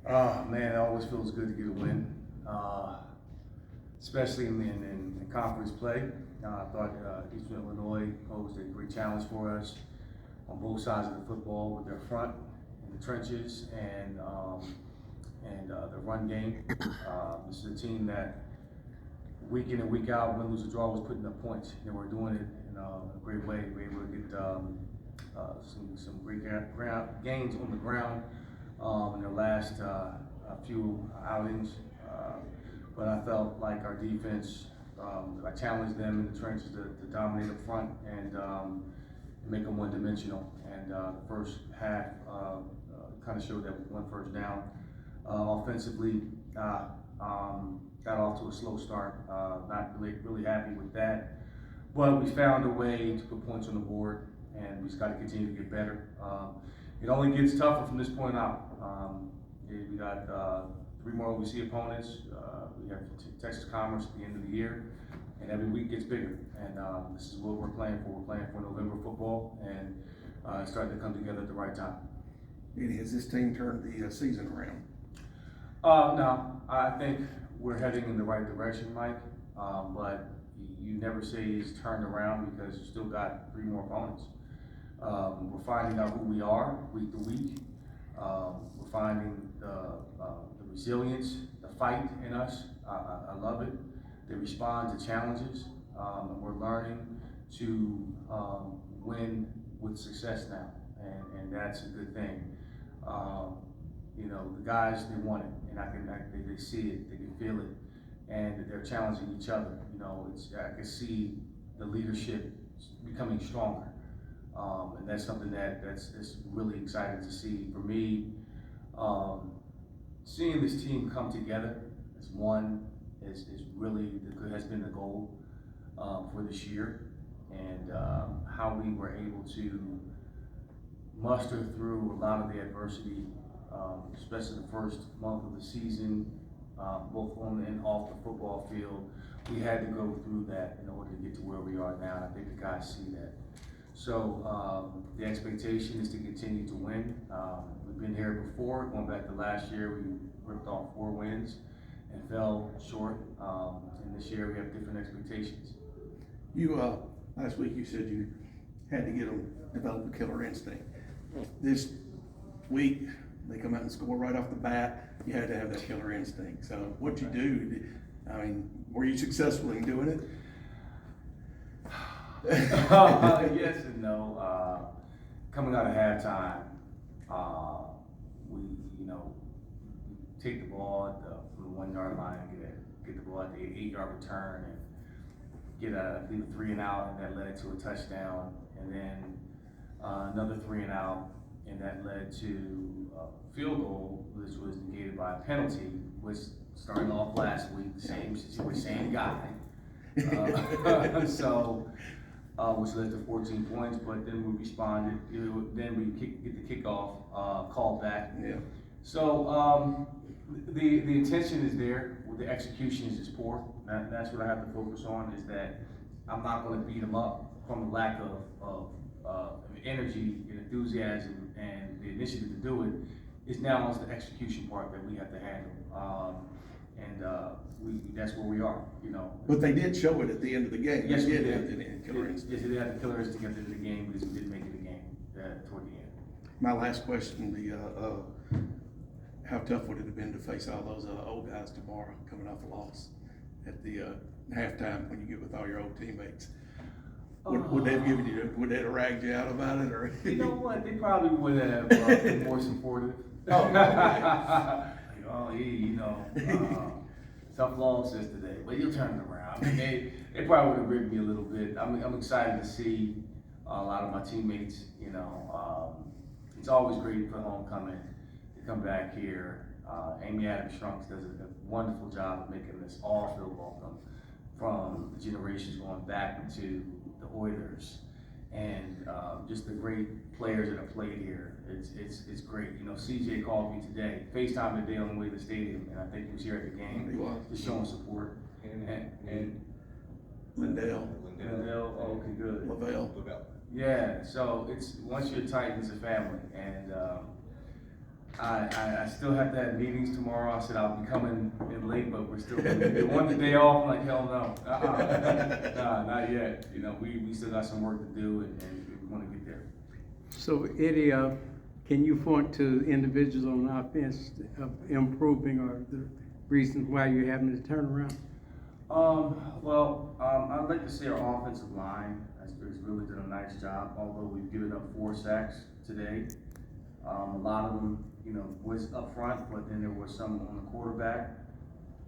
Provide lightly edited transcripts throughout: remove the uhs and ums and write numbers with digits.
Man, it always feels good to get a win, especially in conference play. I thought Eastern Illinois posed a great challenge for us on both sides of the football with their front in the trenches and the run game. This is a team that week in and week out, win, lose, or draw, was putting up points. And we're doing it in a great way. We're able to get some great gains on the ground in the last few outings. But I felt like our defense, I challenged them in the trenches to dominate up front and make them one-dimensional. And the first half kind of showed that with one first down. Offensively, got off to a slow start. Not really happy with that. But we found a way to put points on the board, and we just got to continue to get better. It only gets tougher from this point out. We got 3 more OVC opponents. We have Texas Commerce at the end of the year, and every week gets bigger. And this is what we're playing for. We're playing for November football, and it's starting to come together at the right time. And has this team turned the season around? No, I think we're heading in the right direction, Mike. But you never say it's turned around because you still got 3 more opponents. We're finding out who we are week to week. We're finding the resilience, the fight in us. I love it. They respond to challenges, and we're learning to win with success now, and that's a good thing. You know, the guys, they want it, and they see it, they can feel it, and they're challenging each other. You know, I can see the leadership becoming stronger, and that's something that's really exciting to see. For me, seeing this team come together as one is really has been the goal for this year, and how we were able to muster through a lot of the adversity, especially the first month of the season, both on and off the football field. We had to go through that in order to get to where we are now, and I think the guys see that. So the expectation is to continue to win. We've been here before, going back to last year, we ripped off 4 wins and fell short. And this year we have different expectations. You last week you said you had to get them develop a killer instinct. This week they come out and score right off the bat. You had to have that killer instinct. So what'd you do? I mean, were you successful in doing it? Yes and no. Coming out of halftime, we take the ball from the 1 yard line, get the ball at the 8 yard return, and get a 3 and out, and that led to a touchdown, and then another 3 and out, and that led to a field goal, which was negated by a penalty, which starting off last week, same situation, same guy. Which led to 14 points, but then we responded. Then we get the kickoff called back. Yeah. So the intention is there. The execution is just poor. That's what I have to focus on. Is that I'm not going to beat them up from the lack of energy and enthusiasm and the initiative to do it. It's now on the execution part that we have to handle. That's where we are, But they did show it at the end of the game. Yes, we did. Yes, they had the killer instinct at the end of the game because we did make it a game toward the end. My last question: how tough would it have been to face all those old guys tomorrow, coming off a loss at the halftime when you get with all your old teammates? Would they have given you? Would they have ragged you out about it, or? You know what? They probably would have been more supportive. Tough loss yesterday, but you'll turn it around. I mean, they probably would have rigged me a little bit. I'm excited to see a lot of my teammates. It's always great for homecoming to come back here. Amy Adams-Strunks does a wonderful job of making this all feel welcome, from the generations going back to the Oilers, and just the great players that have played here. It's great. CJ called me today, FaceTime today on the way to the stadium, and I think he was here at the game. He was. Just showing support. And Lindell. Oh, okay, good. Lavelle. Yeah, so it's once you're tight, it's a family, and I still have to have meetings tomorrow. I said I'll be coming in late, but we're still, they want the day off, I'm like, hell no. Nah, not yet. You know, we still got some work to do and we wanna get there. So Eddie, can you point to individuals on offense of improving or the reasons why you're having to turn around? I'd like to say our offensive line has really done a nice job, although we've given up 4 sacks today. A lot of them, you know, was up front, but then there was some on the quarterback.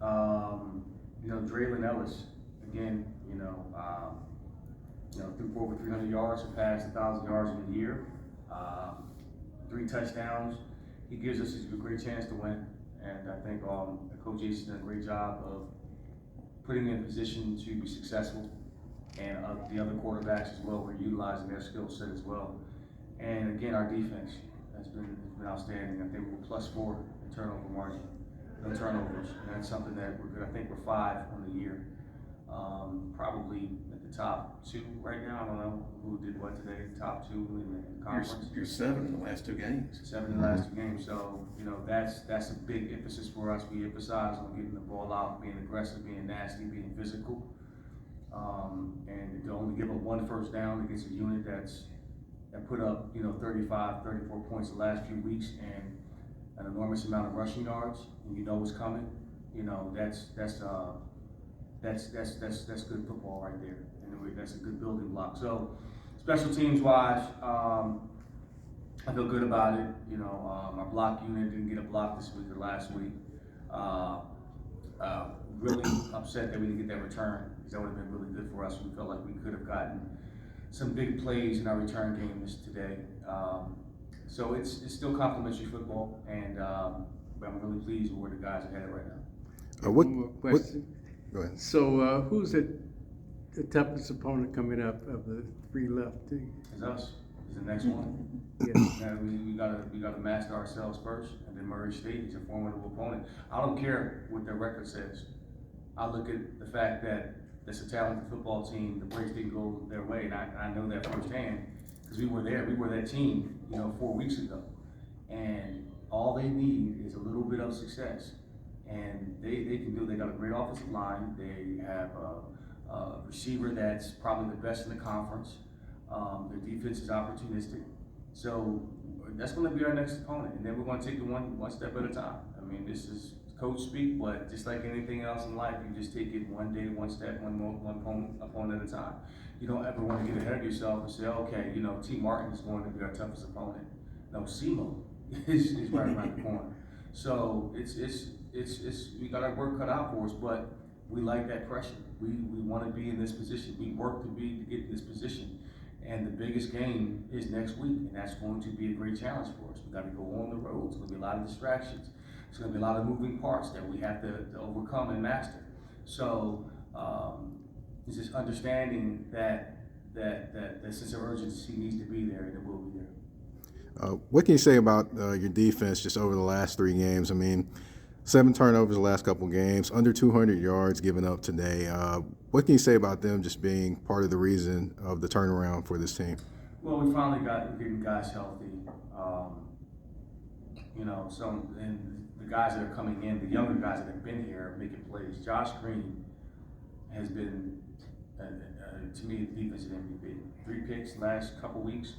You know, Draylon Ellis, again, threw for over 300 yards, surpassed 1,000 yards in a year. 3 touchdowns. He gives us a great chance to win, and I think Coach Jason's done a great job of putting him in a position to be successful, and the other quarterbacks as well, we're utilizing their skill set as well. And again, our defense has been outstanding. I think we're +4 in turnover margin, no turnovers, and that's something that we're good. I think we're 5 on the year, probably at the top 2 right now. I don't know who did what today, top 2 in the conference. You're 7 in the last 2 games. 7 in the last 2 games, so you know that's a big emphasis for us. We emphasize on getting the ball out, being aggressive, being nasty, being physical, and to only give up 1 first down against a unit that put up 35, 34 points the last few weeks and an enormous amount of rushing yards, and you know what's coming. You know that's good football right there, and that's a good building block. So special teams wise, I feel good about it. You know, our block unit didn't get a block this week or last week. Really upset that we didn't get that return, because that would have been really good for us. We felt like we could have gotten some big plays in our return game today. So it's still complimentary football, and but I'm really pleased with where the guys are headed right now. One more question. Go ahead. So who's the toughest opponent coming up of the 3 left? It's us. It's the next one. Yeah. Now we gotta master ourselves first, and then Murray State is a formidable opponent. I don't care what their record says. I look at the fact that it's a talented football team. The breaks didn't go their way, and I know that firsthand because we were there. We were that team, 4 weeks ago, and all they need is a little bit of success, and they can do. They got a great offensive line. They have a receiver that's probably the best in the conference. Their defense is opportunistic, so that's going to be our next opponent, and then we're going to take it one step at a time. I mean, this is coach speak, but just like anything else in life, you just take it one day, one step, one opponent at a time. You don't ever want to get ahead of yourself and say, okay, T. Martin is going to be our toughest opponent. No, SEMO is right around the corner. So it's we got our work cut out for us, but we like that pressure. We want to be in this position. We work to get in this position. And the biggest game is next week, and that's going to be a great challenge for us. We got to go on the road. It's going to be a lot of distractions. It's going to be a lot of moving parts that we have to overcome and master. So it's just understanding that sense of urgency needs to be there, and it will be there. What can you say about your defense just over the last 3 games? I mean, 7 turnovers the last couple games, under 200 yards given up today. What can you say about them just being part of the reason of the turnaround for this team? Well, we finally got getting guys healthy. And the guys that are coming in, the younger guys that have been here, making plays. Josh Green has been, to me, the defensive MVP. 3 picks last couple weeks.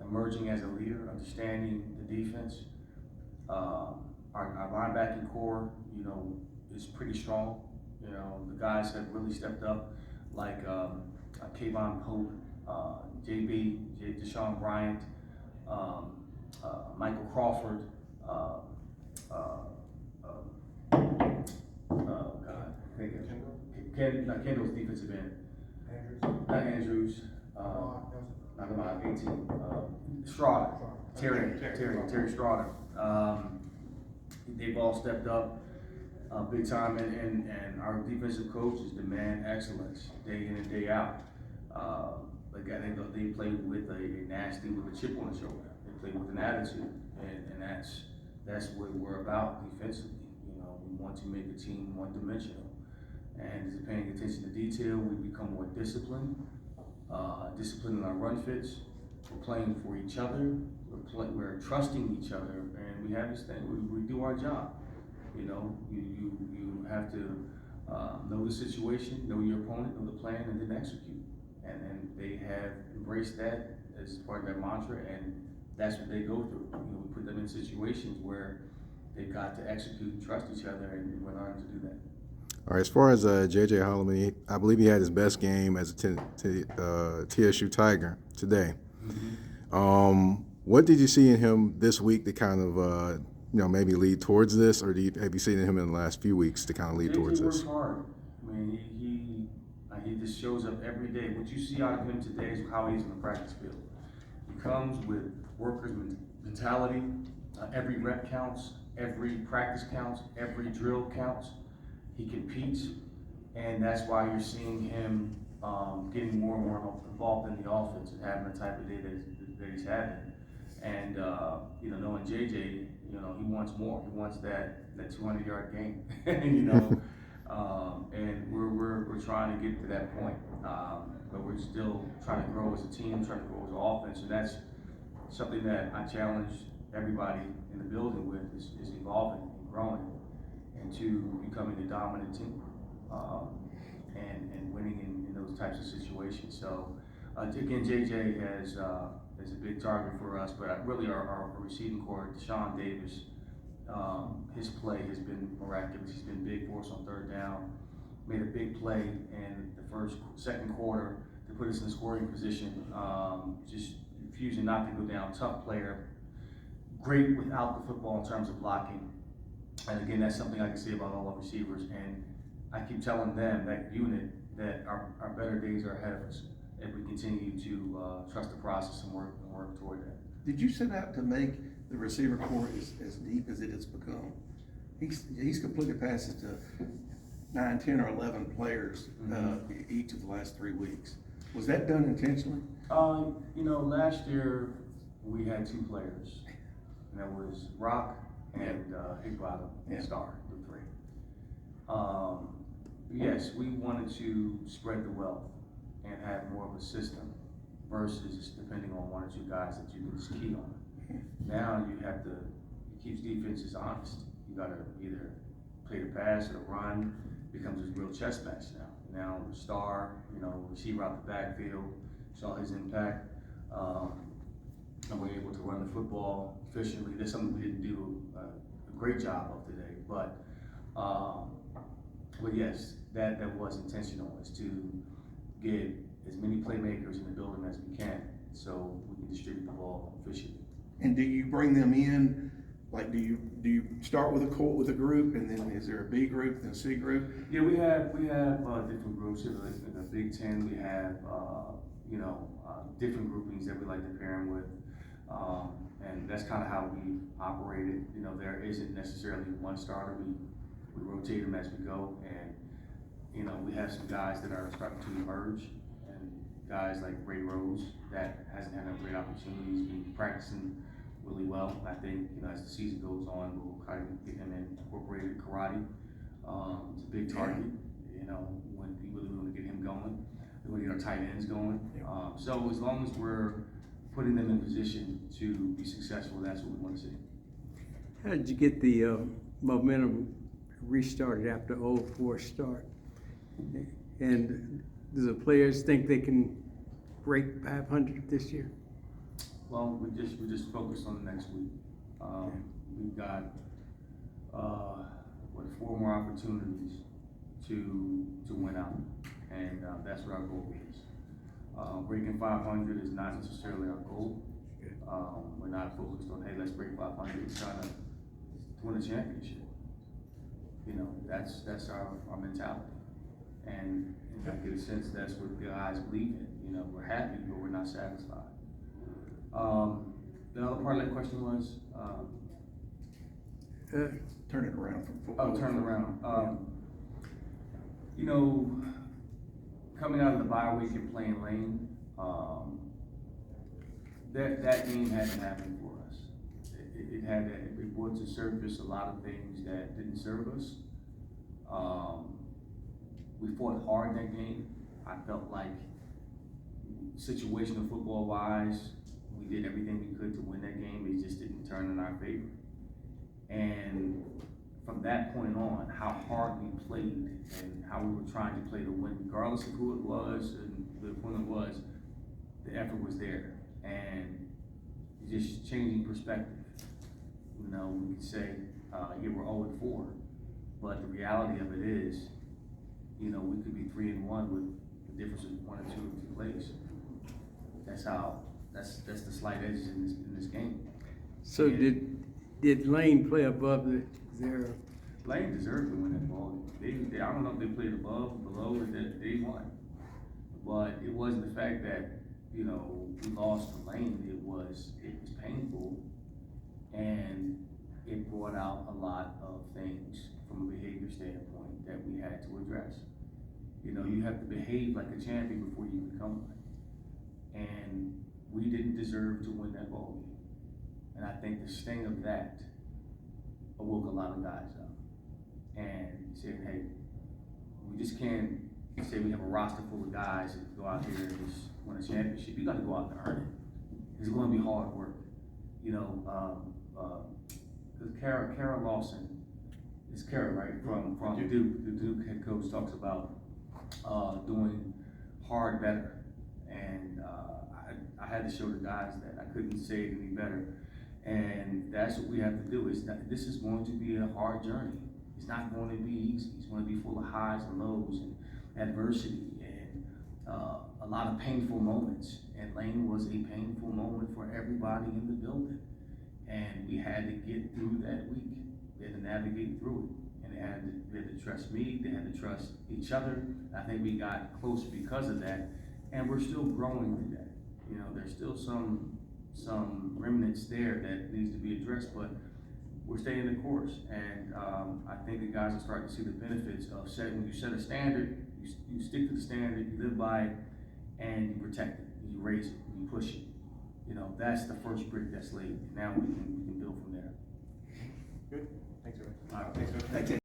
Emerging as a leader, understanding the defense. Our linebacking core, is pretty strong. The guys have really stepped up, like Kayvon Pope, Deshaun Bryant, Michael Crawford, Kendall's defensive end. Andrews. Not about 18. Straughter, Terry Straughter. They've all stepped up big time, and our defensive coaches demand excellence day in and day out. I think they play with with a chip on the shoulder. They play with an attitude, and that's what we're about defensively. We want to make the team one-dimensional, and is paying attention to detail. We become more disciplined in our run fits. We're playing for each other, we're trusting each other, and we have this thing. We do our job. You know, you have to know the situation, know your opponent, know the plan, and then execute. And they have embraced that as part of their mantra, and that's what they go through. You know, we put them in situations where they've got to execute and trust each other, and we're learning to do that. All right, as far as J.J. Holloman, I believe he had his best game as a TSU Tiger today. What did you see in him this week to kind of, maybe lead towards this, or have you seen him in the last few weeks to kind of lead towards this? He works hard. I mean, he just shows up every day. What you see out of him today is how he is in the practice field. He comes with workers' mentality. Every rep counts, every practice counts, every drill counts. He competes, and that's why you're seeing him getting more and more involved in the offense and having the type of day that he's having. And knowing JJ, he wants more. He wants that 200-yard game, and we're trying to get to that point. But we're still trying to grow as a team, trying to grow as an offense, and that's something that I challenge everybody in the building with is evolving and growing into becoming a dominant team and winning in those types of situations. So again, JJ is a big target for us, but really our receiving core, Deshaun Davis, his play has been miraculous. He's been big for us on third down. Made a big play in the second quarter to put us in scoring position. Just refusing not to go down. Tough player. Great without the football in terms of blocking. And again, that's something I can say about all our receivers. And I keep telling them, that unit, that our better days are ahead of us if we continue to trust the process and work toward that. Did you set out to make the receiver core as deep as it has become? He's completed passes to 9, 10, or 11 players each of the last 3 weeks. Was that done intentionally? Last year we had 2 players, and that was Rock and Igbalo and Star, the 3. Yes, we wanted to spread the wealth and have more of a system versus depending on 1 or 2 guys that you can just key on. Now you have to, it keeps defenses honest. You got to either play the pass or run. Becomes a real chess match now. Now Star, receiver out the backfield, saw his impact, and we're able to run the football efficiently. That's something we didn't do a great job of today, but yes, that was intentional, is to get as many playmakers in the building as we can, so we can distribute the ball efficiently. And do you bring them in? Like, do you start with a group, and then is there a B group and a C group? Yeah, we have different groups. In the Big Ten, we have different groupings that we like to pair them with, and that's kind of how we operated. There isn't necessarily one starter. We rotate them as we go, and we have some guys that are starting to emerge, and guys like Ray Rose that hasn't had a great opportunity. He's been practicing really well. I think, as the season goes on, we'll kind of get him incorporated karate. It's a big target, when we really want to get him going. We want to get our tight ends going. So as long as we're putting them in position to be successful, that's what we want to see. How did you get the momentum restarted after 0-4 start? And do the players think they can break 500 this year? Well, we just focused on the next week. We've got 4 more opportunities to win out, and that's what our goal is. Breaking 500 is not necessarily our goal. We're not focused on, hey, let's break 500. We're trying to win a championship. That's our mentality, and I get a sense that's what the guys believe in. We're happy, but we're not satisfied. The other part of that question was? Turn it around from football. Oh, turn it around. Coming out of the bye week and playing lane, that game hadn't happened for us. It brought to surface a lot of things that didn't serve us. We fought hard in that game. I felt like situational football wise, we did everything we could to win that game. It just didn't turn in our favor. And from that point on, how hard we played and how we were trying to play to win, regardless of who it was and the opponent was, the effort was there. And just changing perspective. You know, we could say, yeah, we're 0-4, but the reality of it is, you know, we could be 3-1 with the difference of 1 or 2 plays. That's the slight edges in this game. So did Lane play above their? Lane deserved to win that ball. They I don't know if they played above, below, or that they won. But it wasn't the fact that, you know, we lost to Lane. It was painful, and it brought out a lot of things from a behavior standpoint that we had to address. You know, you have to behave like a champion before you become one. And we didn't deserve to win that ball game. And I think the sting of that awoke a lot of guys up and said, hey, we just can't say we have a roster full of guys that go out here and just win a championship. You got to go out and earn it. It's going to be hard work. You know, because Kara Lawson is Kara, right? From Duke. The Duke head coach talks about doing hard better. And I had to show the guys that I couldn't say it any better. And that's what we have to do. This is going to be a hard journey. It's not going to be easy. It's going to be full of highs and lows and adversity and a lot of painful moments. And Lane was a painful moment for everybody in the building. And we had to get through that week. We had to navigate through it. And they had to trust me. They had to trust each other. I think we got closer because of that. And we're still growing through that. You know, there's still some remnants there that needs to be addressed, but we're staying the course. And I think the guys are starting to see the benefits of when you set a standard, you stick to the standard, you live by it, and you protect it, you raise it, you push it. You know, that's the first brick that's laid. Now we can build from there. Good. Thanks, everyone. All right. Thanks, everyone. Thank you.